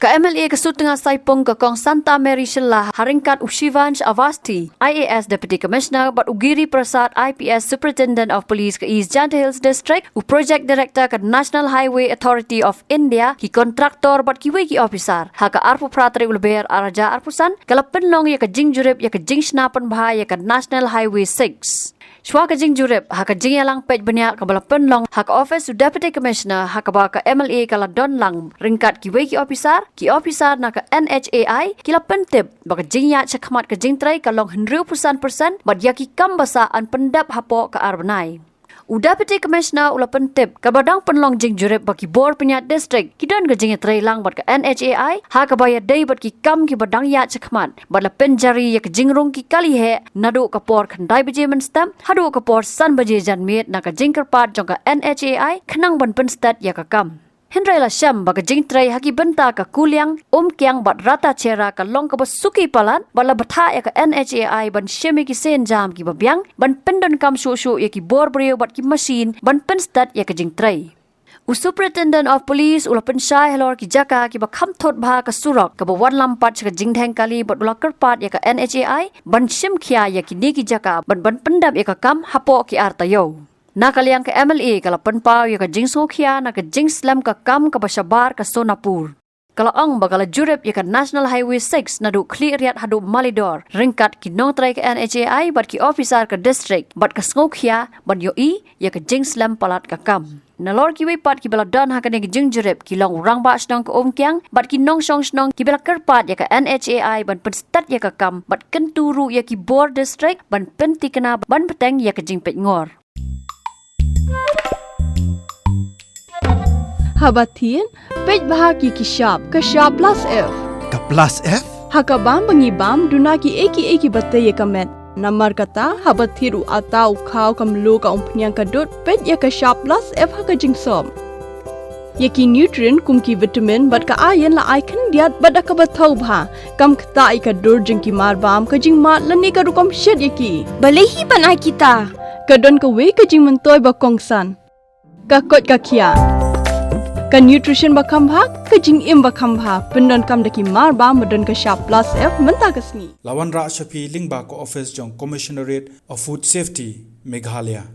Ka MLA ke Sutnga-Saipung ke Kong Santa Mary Shelah haringkat Ushivansh Avasti, IAS Deputy Commissioner but Ugiri Prasad IPS Superintendent of Police ke East Janta Hills District, u Project Director ke National Highway Authority of India, ki kontraktor but ki wiki officer, ha ka arpu pratri ulber araja arpusan, kala penlong ya ke jing Jurip ya ke jing Snapan Bahai ya ke National Highway 6. Shwa ka jing Jurip, ha ka jing yalang pej banyak ka bala penlong, ha ka Office of Deputy Commissioner, ha ka ba ka MLA kala don lang, ringkat ki wiki officer na ka NHAI, kila pentip, baka jing ya cakmat ka jing tray kalong 100% bad yaki kambasa an pendap hapo ka arbanai. U Deputy Commissioner ula pentip ka badang penlong jing Jurip baki bor penyat district kidan ka jing tray lang bad ka NHAI ha ka bayar day bad ki kam ki badang ya cakmat bad la penjari ya ka jing rong ki kali he nadu ka por khandai baje men stam hadu ka por san baje jan met na ka jing kerpat jong ka NHAI khnang ban pen stat ya ka kam. Hendrai la syam baga jing tray haki benta ka kuliang kiang bat rata cera ka long ka Suki Palat bala batha ya ka NHAI ban syemi ki sen jam ki babyang ban pendon kam shu ya ki bor brio bat ki machine ban penstat ya ka jing tray. U Superintendent of Police ula pensyai helor ki jaka ki ba kham thot bha ka surok ka ba wan lampat ka jing theng kali bat ula kerpat ya ka NHAI ban syem khia ya ki ni ki jaka ban pendam ya ka kam hapo ki artayo. Nakaliang ke MLA kala penpau ya ka jing sokhia na ka jing slam ka kam ka basyabar ka Sonapur. Kala ang bagala Jurip ya ka National Highway 6 nadu Khliehriat hadu Malidor ringkat ki nong tray ka NHAI bat ki officer ka district bat ka sokhia ban yo ya ka jing slam palat ka kam. Nalor ki pat ki bala dan ha ka ni jing Jurip ki long rang ba snong ka kiang bat ki nong snong ki bala kerpat ya ka NHAI ban penstat ya ka kam bat kenturu ya ki bor district ban penti kena ban peteng ya ka jing pet ngor. Haba thin, pej bahagi ki sharp plus F. Ka plus F? Haka bam bangi bam duna ki eki batte ye kamet. Namar kata haba thiru atau khau kam lo ka umpnyang ka dot pej ye ka sharp plus F haka jingsom. Ye ki nutrient kum ki vitamin bat ka iron la icon diat bat ka bathau bha. Kam khta ka dor jing ki mar bam ka jing mat lani ka rukom shed ye ki. Balehi panai kita. Ka don ka we ka jing mentoy ba kongsan. Ka kot ka kia. Ka nutrition ba khambha ka jing im ba khambha pendon kam daki mar ba modon ka sharp plus F menta kasni Lawan Ra Shafi Lingba ko office jong Commissionerate of Food Safety Meghalaya.